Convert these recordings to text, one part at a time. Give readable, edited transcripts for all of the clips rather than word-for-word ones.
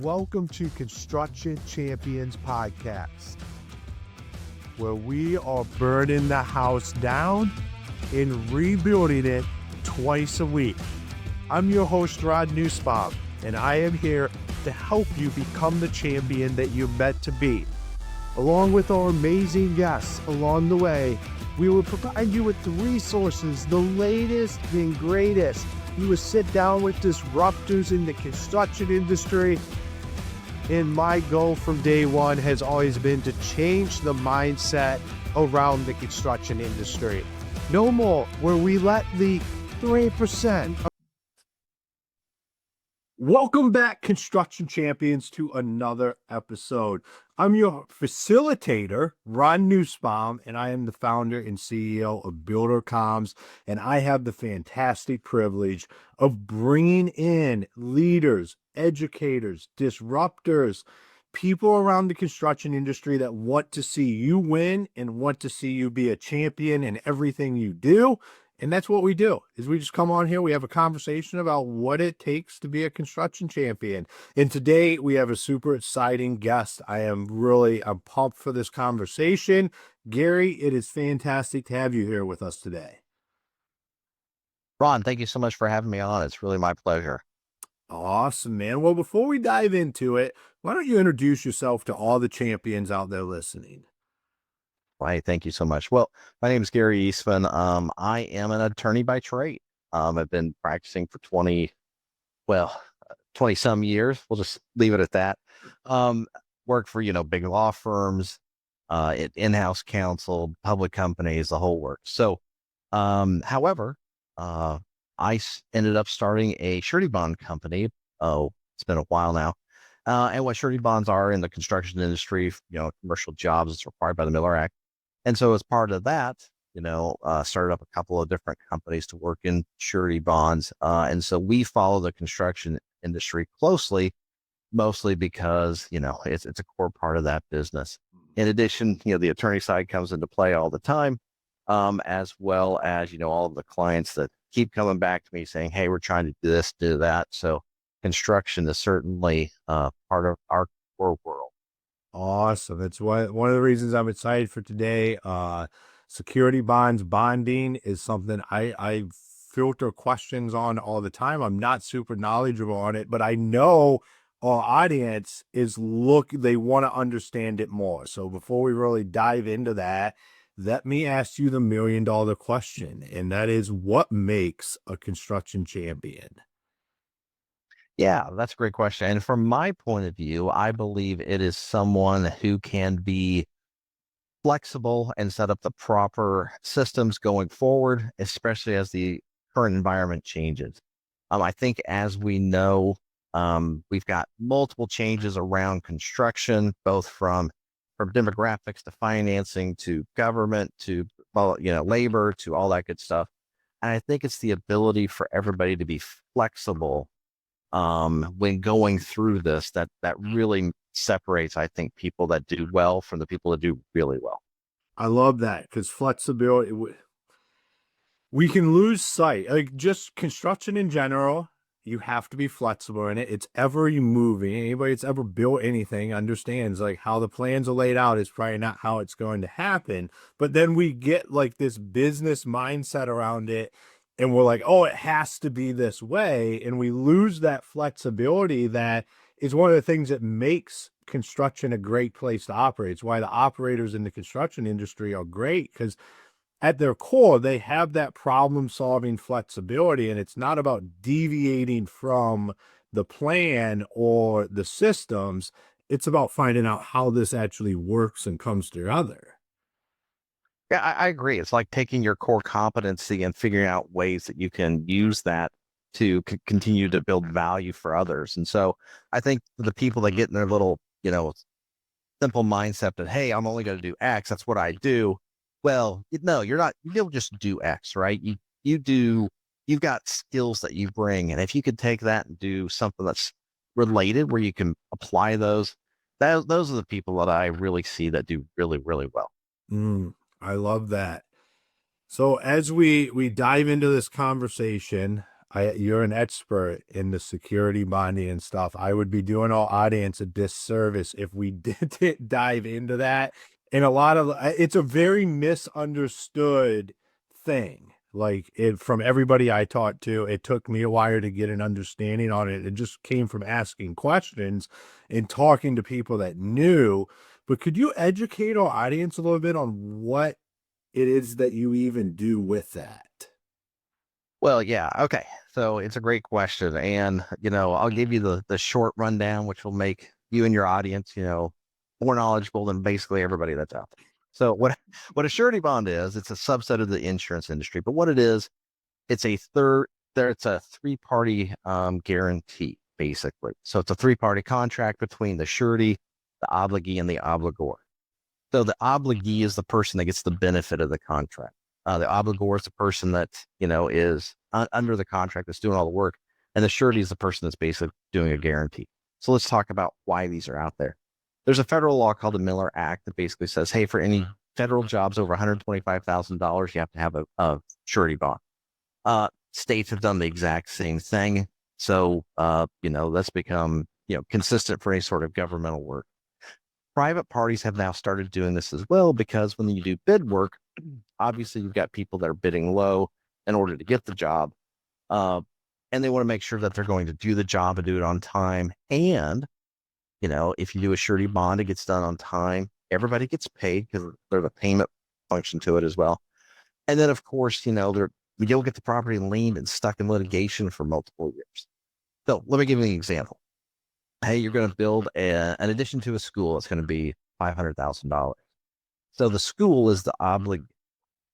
Welcome to Construction Champions Podcast, where we are burning the house down and rebuilding it twice a week. I'm your host, Ron Nussbaum, and I am here to help you become the champion that you're meant to be. Along with our amazing guests along the way, we will provide you with the resources, the latest and greatest. You will sit down with disruptors in the construction industry. And my goal from day one has always been to change the mindset around the construction industry. No more where we let the 3%. Welcome back, Construction Champions, to another episode. I'm your facilitator, Ron Nussbaum, and I am the founder and CEO of Builder Comms, and I have the fantastic privilege of bringing in leaders, educators, disruptors, people around the construction industry that want to see you win and want to see you be a champion in everything you do. And that's what we do, is we just come on here, we have a conversation about what it takes to be a construction champion. And today we have a super exciting guest. I'm pumped for this conversation. Gary, it is fantastic to have you here with us today. Ron, thank you so much for having me on. It's really my pleasure. Awesome, man. Well, before we dive into it, why don't you introduce yourself to all the champions out there listening? Hey, thank you so much. Well, my name is Gary Eastman. I am an attorney by trade. I've been practicing for 20 some years. We'll just leave it at that. Work for, big law firms, in-house counsel, public companies, the whole works. So, however, I ended up starting a surety bond company. Oh, it's been a while now. And what surety bonds are in the construction industry, commercial jobs, it's required by the Miller Act. And so as part of that, started up a couple of different companies to work in surety bonds. And so we follow the construction industry closely, mostly because, it's a core part of that business. In addition, the attorney side comes into play all the time, as well as, all of the clients that keep coming back to me saying, hey, we're trying to do this, do that. So construction is certainly part of our core world. Awesome. That's one of the reasons I'm excited for today. Security bonds, bonding is something I filter questions on all the time. I'm not super knowledgeable on it, but I know our audience they want to understand it more. So before we really dive into that, let me ask you the $1 million question, and that is, what makes a construction champion? Yeah, that's a great question. And from my point of view, I believe it is someone who can be flexible and set up the proper systems going forward, especially as the current environment changes. I think, as we know, we've got multiple changes around construction, both from demographics to financing to government to labor to all that good stuff. And I think it's the ability for everybody to be flexible when going through this that really separates, I think, people that do well from the people that do really well. I love that, because flexibility, we can lose sight, like just construction in general. You have to be flexible in it. It's ever moving. Anybody that's ever built anything understands like how the plans are laid out is probably not how it's going to happen. But then we get like this business mindset around it, and we're like, oh, it has to be this way. And we lose that flexibility that is one of the things that makes construction a great place to operate. It's why the operators in the construction industry are great, because at their core, they have that problem-solving flexibility, and it's not about deviating from the plan or the systems. It's about finding out how this actually works and comes together. Yeah, I agree. It's like taking your core competency and figuring out ways that you can use that to continue to build value for others. And so I think the people that get in their little, simple mindset that, hey, I'm only going to do X, that's what I do. Well, no, you're not. You don't just do X, right? You've got skills that you bring. And if you could take that and do something that's related where you can apply those are the people that I really see that do really, really well. I love that. So as we dive into this conversation, You're an expert in the security bonding and stuff. I would be doing our audience a disservice if we didn't dive into that. And a lot of it's a very misunderstood thing. Like it from everybody I talked to, it took me a while to get an understanding on it. It just came from asking questions and talking to people that knew. But could you educate our audience a little bit on what it is that you even do with that? Well, yeah. Okay. So it's a great question. And, I'll give you the short rundown, which will make you and your audience, more knowledgeable than basically everybody that's out there. So what a surety bond is, it's a subset of the insurance industry. But what it is, it's it's a three-party guarantee, basically. So it's a three-party contract between the surety, the obligee, and the obligor. So the obligee is the person that gets the benefit of the contract. The obligor is the person that, is under the contract that's doing all the work. And the surety is the person that's basically doing a guarantee. So let's talk about why these are out there. There's a federal law called the Miller Act that basically says, hey, for any federal jobs over $125,000, you have to have a surety bond. States have done the exact same thing. So, that's become, consistent for any sort of governmental work. Private parties have now started doing this as well, because when you do bid work, obviously you've got people that are bidding low in order to get the job. And they want to make sure that they're going to do the job and do it on time. And, if you do a surety bond, it gets done on time. Everybody gets paid because there's a payment function to it as well. And then, of course, you'll get the property liened and stuck in litigation for multiple years. So let me give you an example. Hey, you're going to build an addition to a school. It's going to be $500,000. So the school is the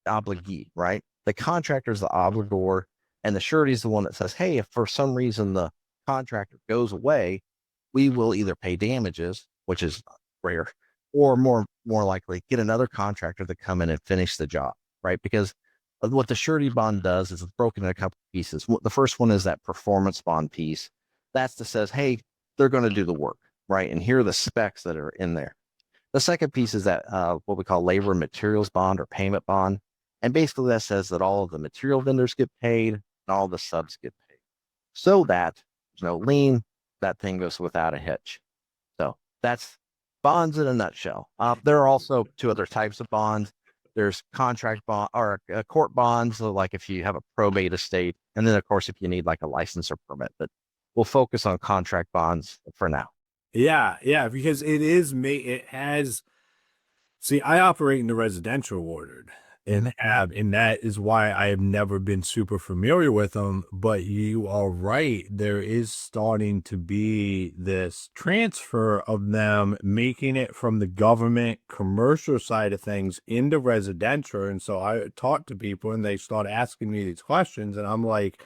obligee, right? The contractor is the obligor, and the surety is the one that says, hey, if for some reason the contractor goes away, we will either pay damages, which is rare, or more likely get another contractor to come in and finish the job, right? Because what the surety bond does is it's broken in a couple of pieces. The first one is that performance bond piece. That's that says, hey, they're going to do the work, right? And here are the specs that are in there. The second piece is that what we call labor and materials bond or payment bond. And basically that says that all of the material vendors get paid and all the subs get paid. So that there's no lien, that thing goes without a hitch. So that's bonds in a nutshell. There are also two other types of bonds. There's contract bond or court bonds, so like if you have a probate estate, and then of course if you need like a license or permit. But we'll focus on contract bonds for now. Yeah, because it has. See, I operate in the residential ward and that is why I have never been super familiar with them. But you are right, there is starting to be this transfer of them making it from the government commercial side of things into residential. And so I talk to people and they start asking me these questions, and I'm like,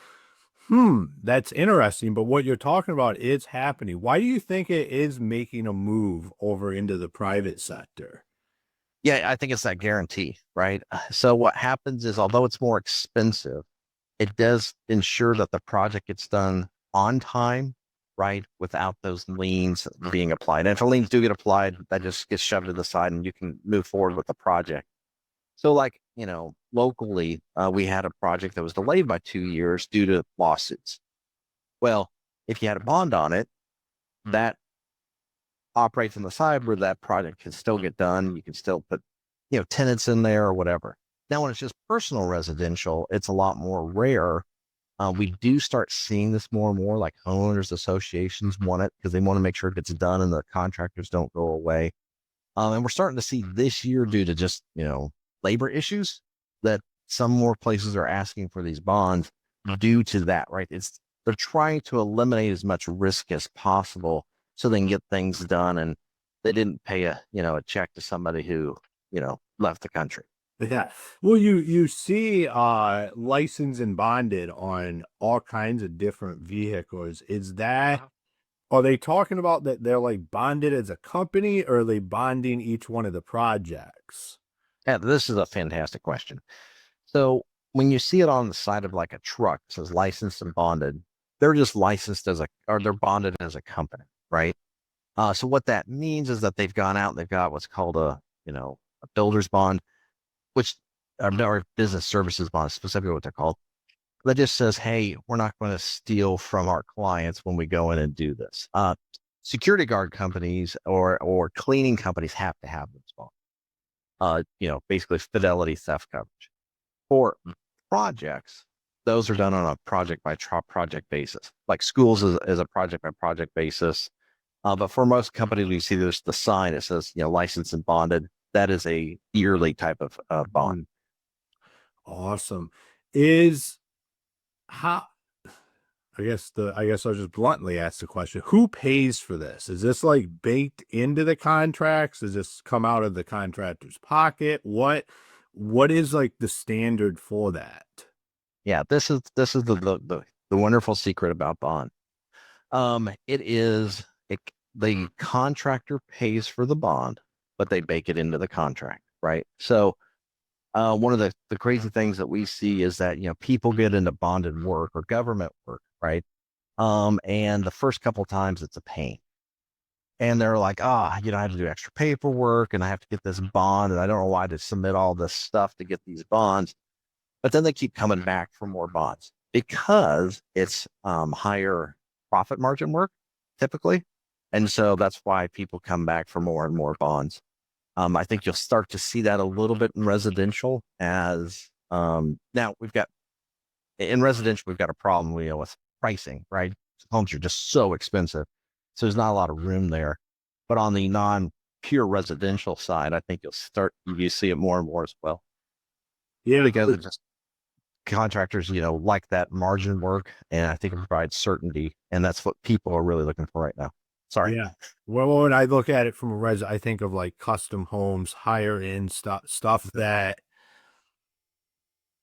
that's interesting. But what you're talking about is happening. Why do you think it is making a move over into the private sector? Yeah, I think it's that guarantee, right? So what happens is, although it's more expensive, it does ensure that the project gets done on time, right? Without those liens being applied. And if the liens do get applied, that just gets shoved to the side and you can move forward with the project. So like, locally, we had a project that was delayed by 2 years due to lawsuits. Well, if you had a bond on it, that operates on the side where that project can still get done. You can still put, tenants in there or whatever. Now, when it's just personal residential, it's a lot more rare. We do start seeing this more and more, like homeowners associations want it because they want to make sure it gets done and the contractors don't go away. And we're starting to see this year, due to just, labor issues, that some more places are asking for these bonds due to that, right? They're trying to eliminate as much risk as possible so they can get things done, and they didn't pay a check to somebody who, left the country. Yeah. Well, you see licensed and bonded on all kinds of different vehicles. Is that Are they talking about that they're like bonded as a company, or are they bonding each one of the projects? Yeah, this is a fantastic question. So when you see it on the side of like a truck, it says licensed and bonded, they're just licensed or they're bonded as a company, right? So what that means is that they've gone out and they've got what's called a builder's bond, which or business services bond, specifically what they're called. that just says, hey, we're not going to steal from our clients when we go in and do this. Security guard companies or cleaning companies have to have this bond. Basically fidelity theft coverage. For projects, those are done on a project by project basis. Like schools is a project by project basis. But for most companies, we see there's the sign that says, licensed and bonded. That is a yearly type of bond. Awesome. Is how I guess I'll just bluntly ask the question, who pays for this? Is this like baked into the contracts? Does this come out of the contractor's pocket? What is like the standard for that? Yeah, this is the wonderful secret about bond. The contractor pays for the bond, but they bake it into the contract, right? So one of the crazy things that we see is that people get into bonded work or government work, right? And the first couple times it's a pain, and they're like, I have to do extra paperwork, and I have to get this bond, and I don't know why to submit all this stuff to get these bonds. But then they keep coming back for more bonds because it's higher profit margin work typically, and so that's why people come back for more and more bonds. I think you'll start to see that a little bit in residential as now we've got a problem with pricing, right? Homes are just so expensive. So there's not a lot of room there. But on the non pure residential side, I think you see it more and more as well. Yeah. Because it just contractors, like that margin work. And I think it provides certainty. And that's what people are really looking for right now. Sorry. Yeah. Well, when I look at it from I think of like custom homes, higher end stuff that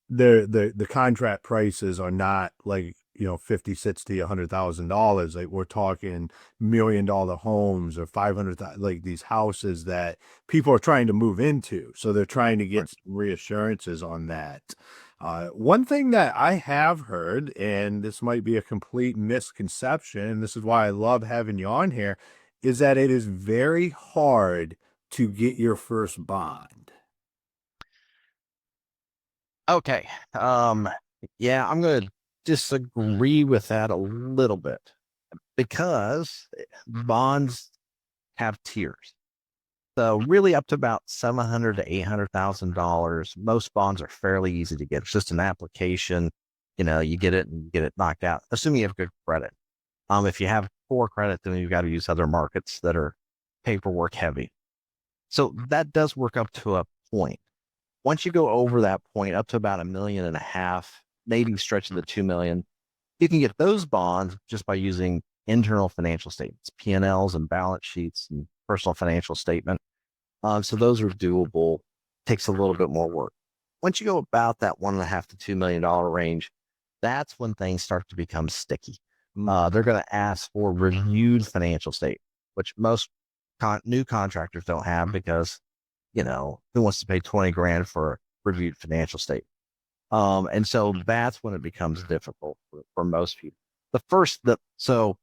the contract prices are not like 50, 60, $100,000. Like we're talking $1 million homes or 500, like these houses that people are trying to move into, so they're trying to get some reassurances on that. One thing that I have heard, and this might be a complete misconception, and this is why I love having you on here, is that it is very hard to get your first bond. Okay. Yeah, I'm going to disagree with that a little bit because bonds have tiers. So really up to about $700 to $800,000. Most bonds are fairly easy to get. It's just an application. You get it and you get it knocked out, assuming you have good credit. If you have poor credit, then you've got to use other markets that are paperwork heavy. So that does work up to a point. Once you go over that point, up to about 1.5 million, maybe stretching to 2 million, you can get those bonds just by using internal financial statements, P&Ls and balance sheets and personal financial statement. So those are doable. Takes a little bit more work. Once you go about that 1.5 to $2 million range, that's when things start to become sticky. They're going to ask for reviewed financial statement, which most new contractors don't have because who wants to pay 20 grand for a reviewed financial statement? And so that's when it becomes difficult for most people. So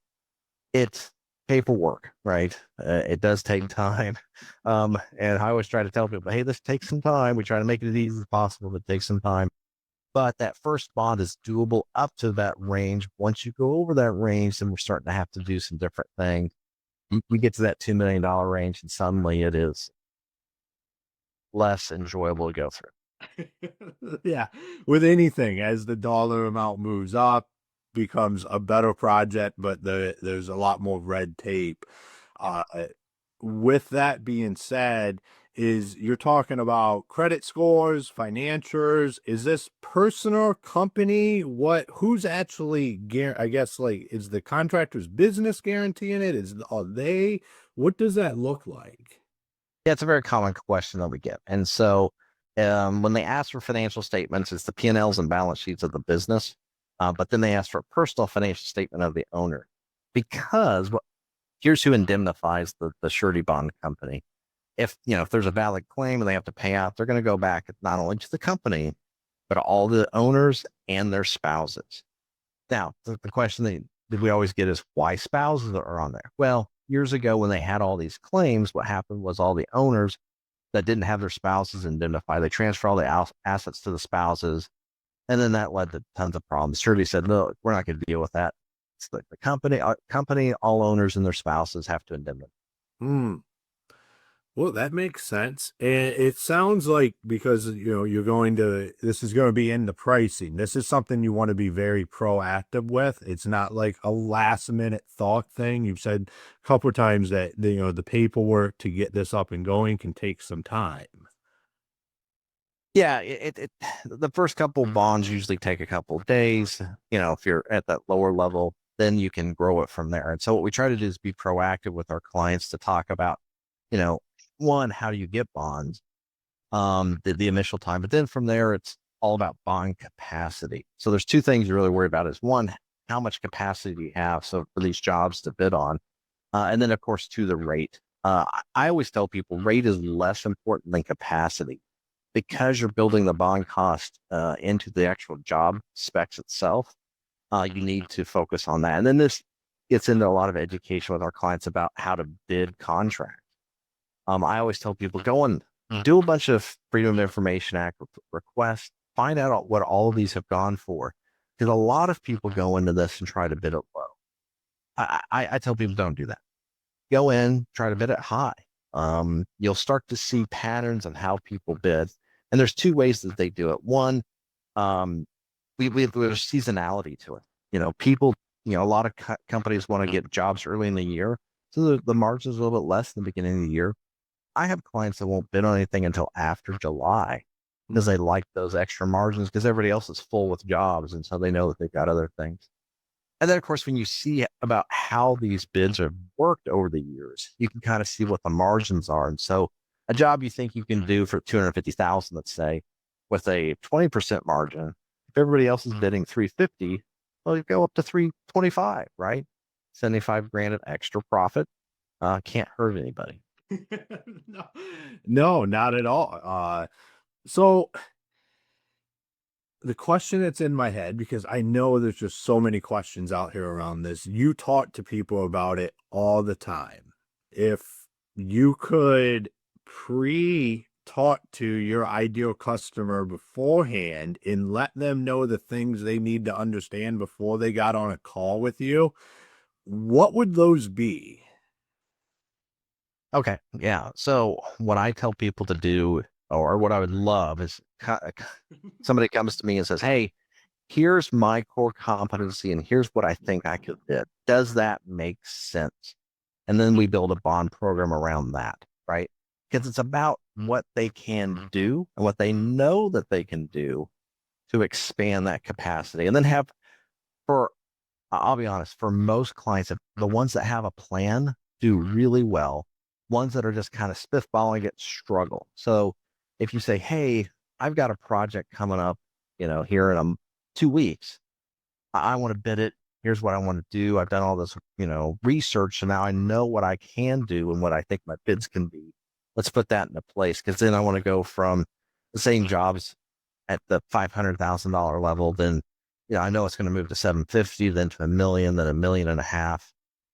it's paperwork, right? It does take time. And I always try to tell people, hey, this takes some time. We try to make it as easy as possible, but it takes some time. But that first bond is doable up to that range. Once you go over that range, then we're starting to have to do some different things. We get to that $2 million range, and suddenly it is less enjoyable to go through. Yeah, with anything, as the dollar amount moves up, becomes a better project, but there's a lot more red tape. Uh, with that being said, is you're talking about credit scores, financiers? Is this personal company? Who's actually I guess like is the contractor's business guaranteeing it? Are they? What does that look like? Yeah, it's a very common question that we get. And so when they ask for financial statements, it's the P&Ls and balance sheets of the business. But then they ask for a personal financial statement of the owner because here's who indemnifies the surety bond company. If there's a valid claim and they have to pay out, they're going to go back not only to the company, but all the owners and their spouses. Now, the question that we always get is why spouses are on there. Well, years ago when they had all these claims, what happened was all the owners that didn't have their spouses indemnified, they transfer all the assets to the spouses. And then that led to tons of problems. Surety said, no, we're not going to deal with that. It's like the company, all owners and their spouses have to indemnify. Hmm. Well, that makes sense. And it sounds like because this is going to be in the pricing. This is something you want to be very proactive with. It's not like a last minute thought thing. You've said a couple of times that the paperwork to get this up and going can take some time. Yeah, the first couple bonds usually take a couple of days. If you're at that lower level, then you can grow it from there. And so what we try to do is be proactive with our clients to talk about, you know, one, how do you get bonds? The initial time, but then from there, it's all about bond capacity. So there's two things you really worry about is one, how much capacity do you have? So for these jobs to bid on, and then of course, two, the rate. I always tell people rate is less important than capacity because you're building the bond cost into the actual job specs itself. You need to focus on that. And then this gets into a lot of education with our clients about how to bid contracts. I always tell people go and do a bunch of Freedom of Information Act requests, find out what all of these have gone for. Because a lot of people go into this and try to bid it low. I tell people don't do that. Go in, try to bid it high. You'll start to see patterns on how people bid. And there's two ways that they do it. One, there's seasonality to it. People, a lot of companies want to get jobs early in the year. So the margin is a little bit less in the beginning of the year. I have clients that won't bid on anything until after July because they like those extra margins because everybody else is full with jobs. And so they know that they've got other things. And then, of course, when you see about how these bids have worked over the years, you can kind of see what the margins are. And so a job you think you can do for 250,000, let's say, with a 20% margin, if everybody else is bidding 350, well, you go up to 325, right? 75 grand of extra profit. Can't hurt anybody. No, not at all. So the question that's in my head, because I know there's just so many questions out here around this, you talk to people about it all the time. If you could talk to your ideal customer beforehand and let them know the things they need to understand before they got on a call with you, what would those be? Okay. Yeah. So what I tell people to do, or what I would love is somebody comes to me and says, hey, here's my core competency and here's what I think I could bid. Does that make sense? And then we build a bond program around that, right? Because it's about what they can do and what they know that they can do to expand that capacity. And then I'll be honest, for most clients, the ones that have a plan do really well. Ones that are just kind of spitballing it struggle. So if you say, hey, I've got a project coming up, here in 2 weeks, I want to bid it. Here's what I want to do. I've done all this, research. So now I know what I can do and what I think my bids can be. Let's put that into place. Cause then I want to go from the same jobs at the $500,000 level. Then, I know it's going to move to 750, then to 1 million, then 1.5 million.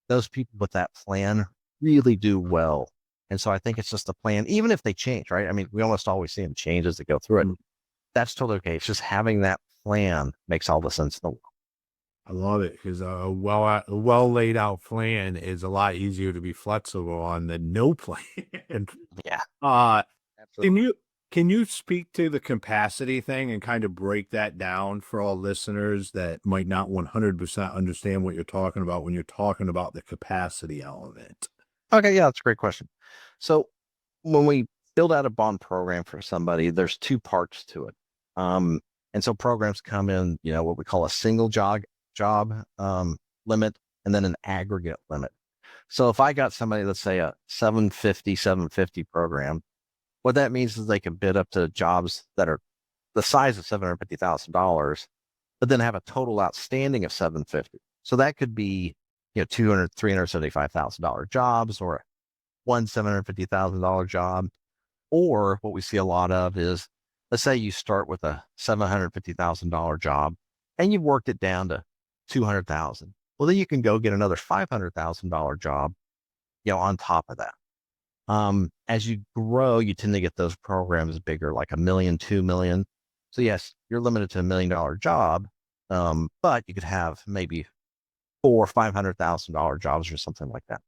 Those people with that plan really do well. And so I think it's just a plan, even if they change, right? I mean, we almost always see them change as they go through it. That's totally okay. It's just having that plan makes all the sense in the world. I love it because a well laid out plan is a lot easier to be flexible on than no plan. Yeah, uh, can absolutely. you speak to the capacity thing and kind of break that down for all listeners that might not 100% understand what you're talking about when you're talking about the capacity element? Okay, yeah, that's a great question. So when we build out a bond program for somebody, there's two parts to it. And so programs come in, what we call a single job limit and then an aggregate limit. So if I got somebody, let's say a 750 program, what that means is they can bid up to jobs that are the size of $750,000, but then have a total outstanding of 750. So that could be, 200, $375,000 jobs or one $750,000 job. Or what we see a lot of is, let's say you start with a $750,000 job and you've worked it down to 200,000. Well, then you can go get another $500,000 job, on top of that. As you grow, you tend to get those programs bigger, like 1 million, 2 million. So yes, you're limited to $1 million job, but you could have maybe four or $500,000 jobs or something like that.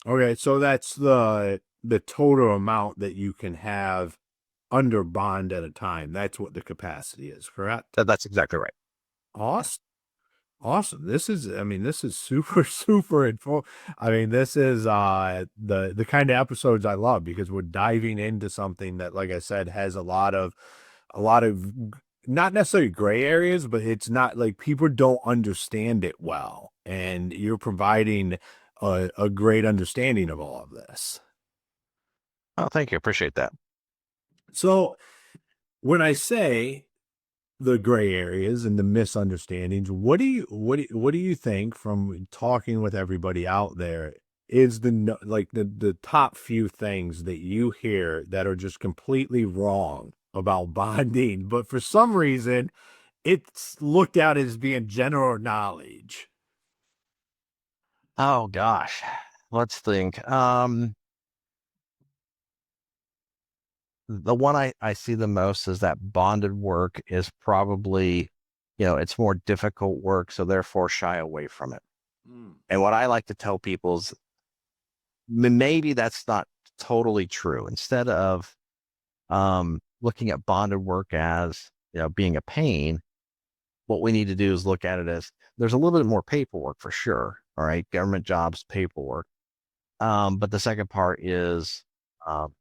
Okay, so that's the total amount that you can have under bond at a time. That's what the capacity is, correct? That's exactly right. Awesome. Awesome. This is super, super info. I mean, this is the kind of episodes I love because we're diving into something that, like I said, has a lot of not necessarily gray areas, but it's not like people don't understand it well. And you're providing a great understanding of all of this. Oh, thank you. Appreciate that. So when I say the gray areas and the misunderstandings, what do you think from talking with everybody out there is like the top few things that you hear that are just completely wrong about bonding, but for some reason it's looked at as being general knowledge? Oh gosh. Let's think. The one I see the most is that bonded work is probably, it's more difficult work, so therefore shy away from it. Mm. And what I like to tell people is maybe that's not totally true. Instead of looking at bonded work as, being a pain, what we need to do is look at it as there's a little bit more paperwork for sure. All right. Government jobs, paperwork. But the second part is um,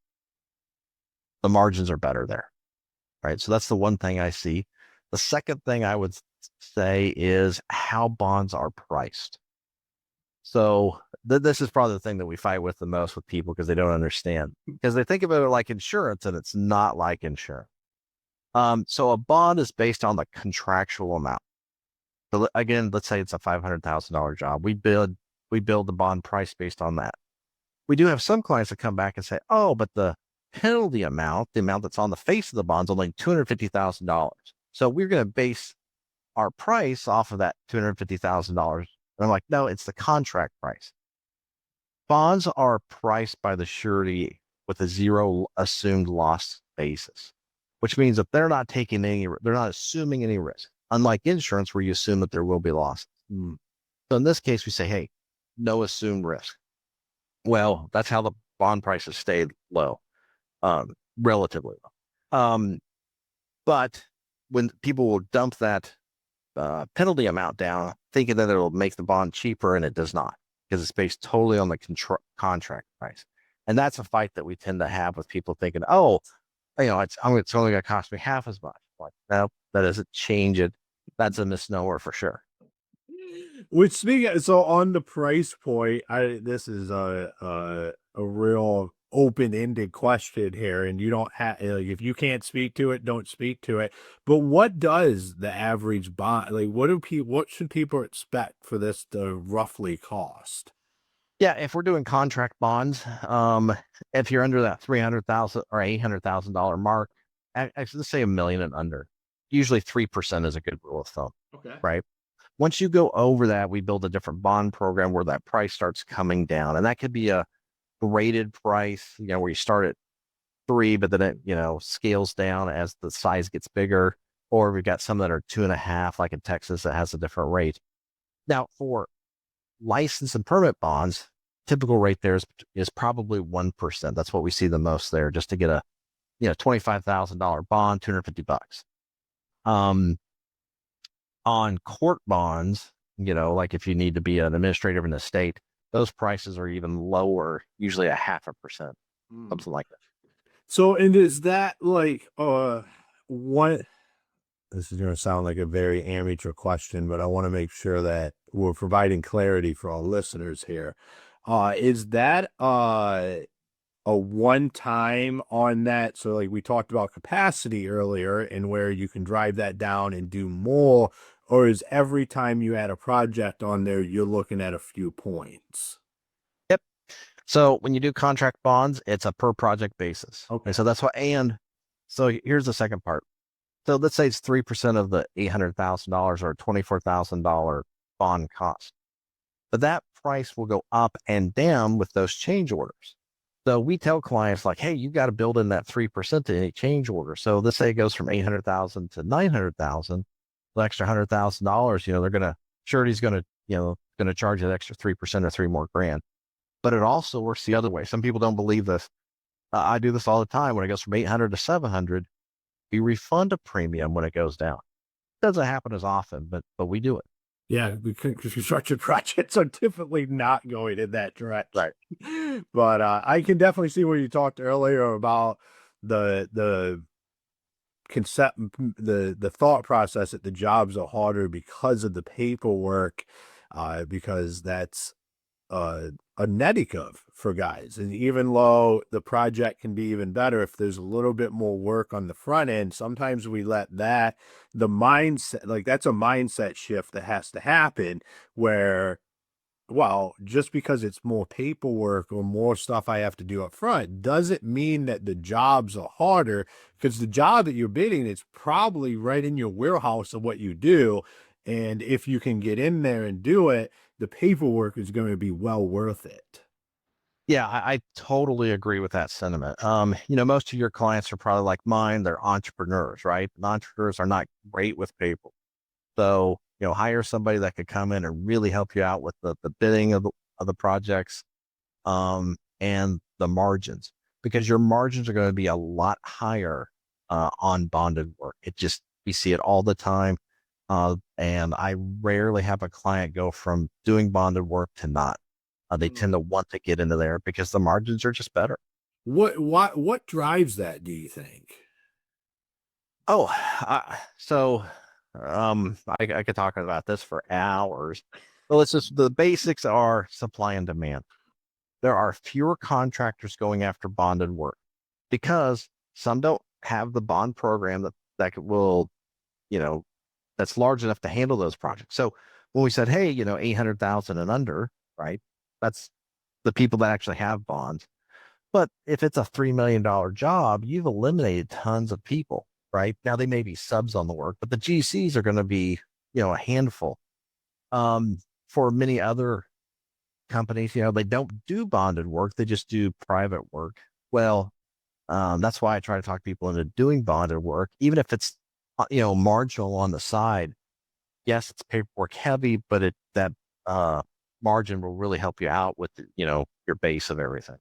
the margins are better there. Right. So that's the one thing I see. The second thing I would say is how bonds are priced. So this is probably the thing that we fight with the most with people because they don't understand, because they think of it like insurance and it's not like insurance. So a bond is based on the contractual amount. So again, let's say it's a $500,000 job. We build the bond price based on that. We do have some clients that come back and say, oh, but the penalty amount, the amount that's on the face of the bond, is only $250,000. So we're going to base our price off of that $250,000. And I'm like, no, it's the contract price. Bonds are priced by the surety with a zero assumed loss basis, which means that they're not assuming any risk. Unlike insurance, where you assume that there will be loss. So in this case, we say, hey, no assumed risk. Well, that's how the bond prices stayed low, relatively low. But when people will dump that penalty amount down, thinking that it'll make the bond cheaper, and it does not, because it's based totally on the contract price. And that's a fight that we tend to have with people thinking, oh, it's only going to cost me half as much. Like, no, that doesn't change it. That's a misnomer for sure. Which speaking, so on the price point, this is a real open-ended question here, and you don't have like, if you can't speak to it, don't speak to it. But what does the average bond like? What should people expect for this to roughly cost? Yeah, if we're doing contract bonds, if you're under that 300,000 or $800,000 mark, actually, let's say a million and under, usually 3% is a good rule of thumb, Okay. right? Once you go over that, we build a different bond program where that price starts coming down, and that could be a graded price, where you start at 3, but then it, scales down as the size gets bigger. Or we've got some that are 2.5, like in Texas, that has a different rate. Now, for license and permit bonds, typical rate there is probably 1%. That's what we see the most there, just to get a $25,000 bond, $250. On court bonds, like if you need to be an administrator in the state, those prices are even lower, usually a 0.5%, something like that. So, and is that like what? This is going to sound like a very amateur question, but I want to make sure that we're providing clarity for all listeners here. Is that a one time on that? So, like we talked about capacity earlier, and where you can drive that down and do more, or is every time you add a project on there, you're looking at a few points? Yep. So when you do contract bonds, it's a per project basis. Okay. And so that's why, and so here's the second part. So let's say it's 3% of the $800,000 or $24,000 bond cost. But that price will go up and down with those change orders. So we tell clients like, hey, you got to build in that 3% to any change order. So let's say it goes from 800,000 to 900,000, the extra $100,000, they're going to, Surety's going to, going to charge that extra 3% or three more grand. But it also works the other way. Some people don't believe this. I do this all the time. When it goes from 800 to 700, we refund a premium when it goes down. It doesn't happen as often, but we do it. Yeah, because construction projects are typically not going in that direction. Right. But I can definitely see where you talked earlier about the concept, the thought process that the jobs are harder because of the paperwork, because that's a negative for guys. And even though the project can be even better if there's a little bit more work on the front end, sometimes we let the mindset, like that's a mindset shift that has to happen where, well, just because it's more paperwork or more stuff I have to do up front doesn't mean that the jobs are harder, because the job that you're bidding is probably right in your wheelhouse of what you do. And if you can get in there and do it, the paperwork is going to be well worth it. Yeah, I totally agree with that sentiment. Most of your clients are probably like mine. They're entrepreneurs, right? And entrepreneurs are not great with paper. So, hire somebody that could come in and really help you out with the bidding of the projects, and the margins, because your margins are going to be a lot higher, on bonded work. We see it all the time. And I rarely have a client go from doing bonded work to not. They tend to want to get into there because the margins are just better. What drives that, do you think? Oh, so I could talk about this for hours. Well, it's just the basics are supply and demand. There are fewer contractors going after bonded work because some don't have the bond program that will, you know, that's large enough to handle those projects. So when we said, hey, 800,000 and under, right? That's the people that actually have bonds. But if it's a $3 million job, you've eliminated tons of people, right? Now they may be subs on the work, but the GCs are going to be, a handful. For many other companies, they don't do bonded work; they just do private work. Well, that's why I try to talk people into doing bonded work, even if it's, marginal on the side. Yes, it's paperwork heavy, but that uh, margin will really help you out with, your base of everything.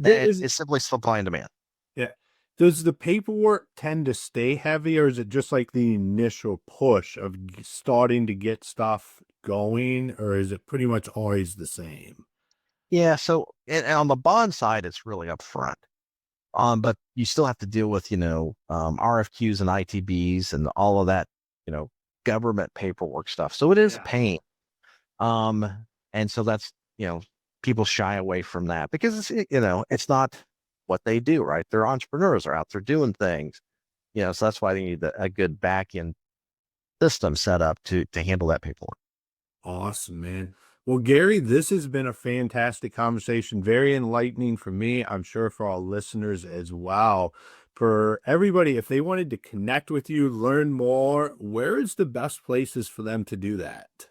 Is It's simply supply and demand. Yeah. Does the paperwork tend to stay heavy, or is it just like the initial push of starting to get stuff going, or is it pretty much always the same? Yeah. So and on the bond side, it's really upfront. But you still have to deal with, RFQs and ITBs and all of that, you know, government paperwork stuff. So it is a Yeah. pain. And so that's, people shy away from that because it's not what they do, right? They're entrepreneurs, are out there doing things, so that's why they need a good back end system set up to handle that paperwork. Awesome, man. Well, Gary, this has been a fantastic conversation, very enlightening for me. I'm sure for our listeners as well. For everybody, if they wanted to connect with you, learn more, where is the best places for them to do that?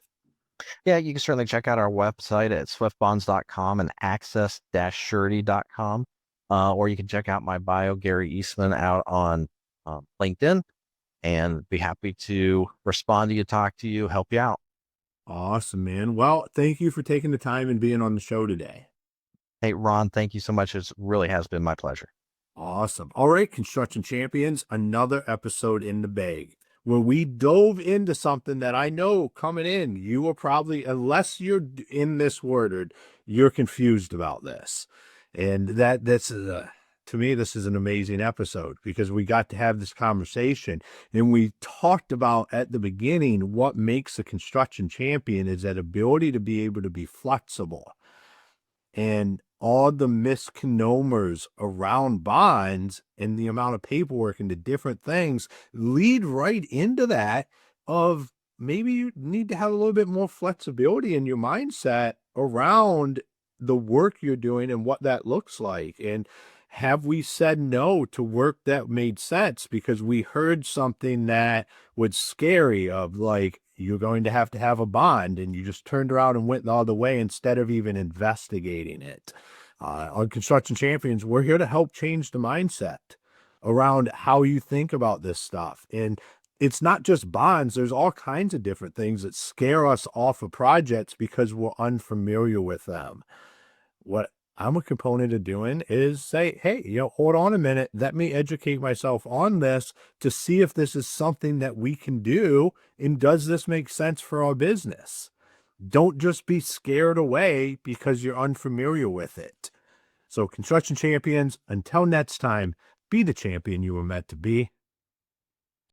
Yeah, you can certainly check out our website at swiftbonds.com and access-surety.com. Or you can check out my bio, Gary Eastman, out on LinkedIn, and be happy to respond to you, talk to you, help you out. Awesome, man. Well, thank you for taking the time and being on the show today. Hey, Ron, thank you so much. It really has been my pleasure. Awesome. All right, Construction Champions, another episode in the bag where we dove into something that I know coming in, you will probably, unless you're in this word, you're confused about this. And this is to me, this is an amazing episode because we got to have this conversation and we talked about at the beginning what makes a construction champion is that ability to be able to be flexible, and all the misnomers around bonds and the amount of paperwork and the different things lead right into that of maybe you need to have a little bit more flexibility in your mindset around the work you're doing and what that looks like. And have we said no to work that made sense because we heard something that was scary of like, you're going to have a bond, and you just turned around and went the other way instead of even investigating it. On Construction Champions, we're here to help change the mindset around how you think about this stuff. And it's not just bonds. There's all kinds of different things that scare us off of projects because we're unfamiliar with them. What I'm a component of doing is say, hey, hold on a minute. Let me educate myself on this to see if this is something that we can do. And does this make sense for our business? Don't just be scared away because you're unfamiliar with it. So, Construction Champions, until next time, be the champion you were meant to be.